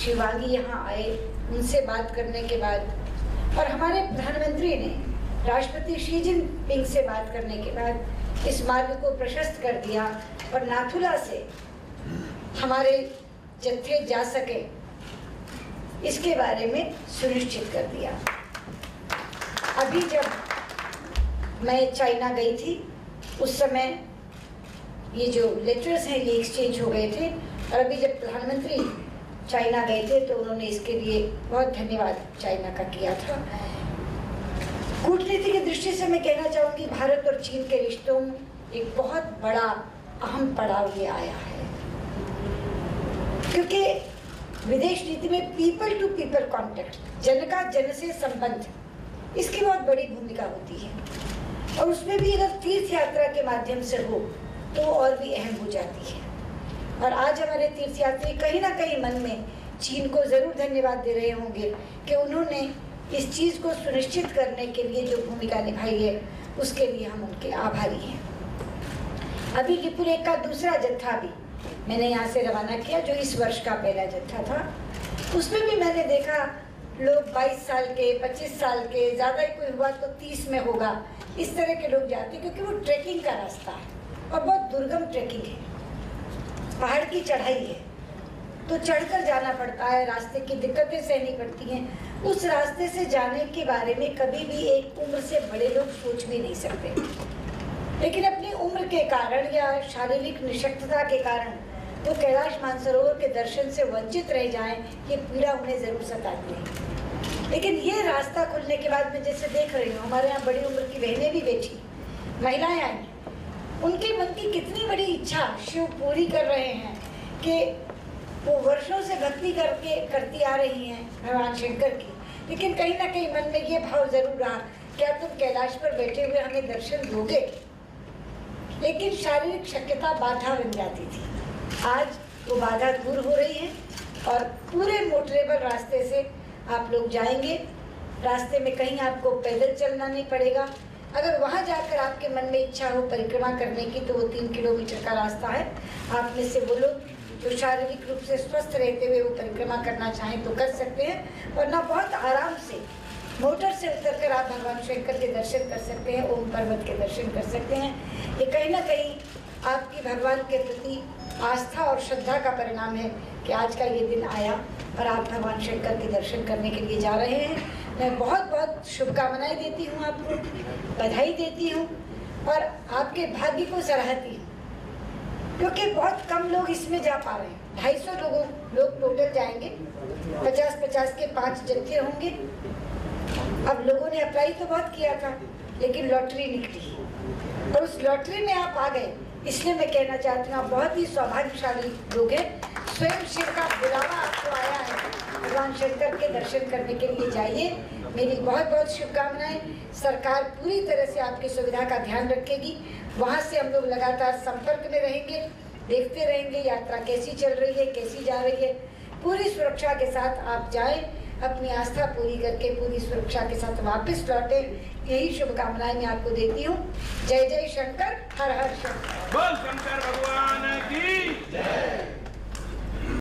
शिवांगी यहाँ आए, उनसे बात करने के बाद और हमारे प्रधानमंत्री ने राष्ट्रपति शी जिनपिंग से बात करने के बाद इस मार्ग को प्रशस्त कर दिया और नाथुला से हमारे जत्थे जा सके, इसके बारे में सुनिश्चित कर दिया। अभी जब मैं चाइना गई थी उस समय ये जो लेटर्स हैं ये एक्सचेंज हो गए थे, और अभी जब प्रधानमंत्री चाइना गए थे तो उन्होंने इसके लिए बहुत धन्यवाद चाइना का किया था। कूटनीति की दृष्टि से मैं कहना चाहूँगी भारत और चीन के रिश्तों में एक बहुत बड़ा अहम पड़ाव ये आया है, क्योंकि विदेश नीति में पीपल टू पीपल कॉन्टेक्ट, जन का जन से संबंध, इसकी बहुत बड़ी भूमिका होती है, और उसमें भी अगर तीर्थ यात्रा के माध्यम से हो तो और भी अहम हो जाती है। और आज हमारे तीर्थयात्री कहीं ना कहीं मन में चीन को जरूर धन्यवाद दे रहे होंगे कि उन्होंने इस चीज़ को सुनिश्चित करने के लिए जो भूमिका निभाई है, उसके लिए हम उनके आभारी हैं। अभी लिपुलेख का दूसरा जत्था भी मैंने यहाँ से रवाना किया, जो इस वर्ष का पहला जत्था था। उसमें भी मैंने देखा लोग 22 साल के, 25 साल के, ज़्यादा ही कोई हुआ तो 30 में होगा, इस तरह के लोग जाते हैं, क्योंकि वो ट्रैकिंग का रास्ता है और बहुत दुर्गम ट्रैकिंग है, पहाड़ की चढ़ाई है, तो चढ़कर जाना पड़ता है, रास्ते की दिक्कतें सहनी पड़ती हैं। उस रास्ते से जाने के बारे में कभी भी एक उम्र से बड़े लोग सोच भी नहीं सकते, लेकिन अपनी उम्र के कारण या शारीरिक निशक्तता के कारण वो कैलाश मानसरोवर के दर्शन से वंचित रह जाएं, ये पीड़ा उन्हें जरूर सताती है। लेकिन ये रास्ता खुलने के बाद मैं जैसे देख रही हूँ, हमारे यहाँ बड़ी उम्र की बहनें भी बैठी, महिलाएं आई, उनके मन की कितनी बड़ी इच्छा शिव पूरी कर रहे हैं कि वो वर्षों से भक्ति करती आ रही हैं भगवान शंकर की, लेकिन कहीं ना कहीं मन में ये भाव जरूर रहा, क्या तुम कैलाश पर बैठे हुए हमें दर्शन दोगे? लेकिन शारीरिक शक्यता बाधा बन जाती थी। आज वो बाधा दूर हो रही है और पूरे मोटरेबल रास्ते से आप लोग जाएंगे। रास्ते में कहीं आपको पैदल चलना नहीं पड़ेगा। अगर वहाँ जाकर आपके मन में इच्छा हो परिक्रमा करने की तो वो 3 किलोमीटर का रास्ता है। आप में से वो लोग जो शारीरिक रूप से स्वस्थ रहते हुए वो परिक्रमा करना चाहें तो कर सकते हैं, वरना बहुत आराम से मोटर से उतरकर आप भगवान शंकर के दर्शन कर सकते हैं, ओम पर्वत के दर्शन कर सकते हैं। ये कहीं ना कहीं आपकी भगवान के प्रति आस्था और श्रद्धा का परिणाम है कि आज का ये दिन आया और आप भगवान शंकर के दर्शन करने के लिए जा रहे हैं। मैं बहुत बहुत शुभकामनाएं देती हूँ, आपको बधाई देती हूँ और आपके भाग्य को सराहती हूँ, क्योंकि बहुत कम लोग इसमें जा पा रहे हैं। 250 लोग टोटल जाएंगे, 50-50 के 5 जत्थे होंगे। अब लोगों ने अप्लाई तो बहुत किया था, लेकिन लॉटरी निकली और उस लॉटरी में आप आ गए, इसलिए मैं कहना चाहती हूँ आप बहुत ही सौभाग्यशाली लोग हैं। स्वयं शिव का बुलावा आपको आया है, भगवान शंकर के दर्शन करने के लिए जाइए। मेरी बहुत बहुत शुभकामनाएं। सरकार पूरी तरह से आपकी सुविधा का ध्यान रखेगी। वहाँ से हम लोग लगातार संपर्क में रहेंगे, देखते रहेंगे यात्रा कैसी चल रही है, कैसी जा रही है। पूरी सुरक्षा के साथ आप जाएं, अपनी आस्था पूरी करके पूरी सुरक्षा के साथ वापस लौटे, यही शुभकामनाएं मैं आपको देती हूँ। जय जय शंकर, हर हर शंकर। बोल शंकर भगवान की जय।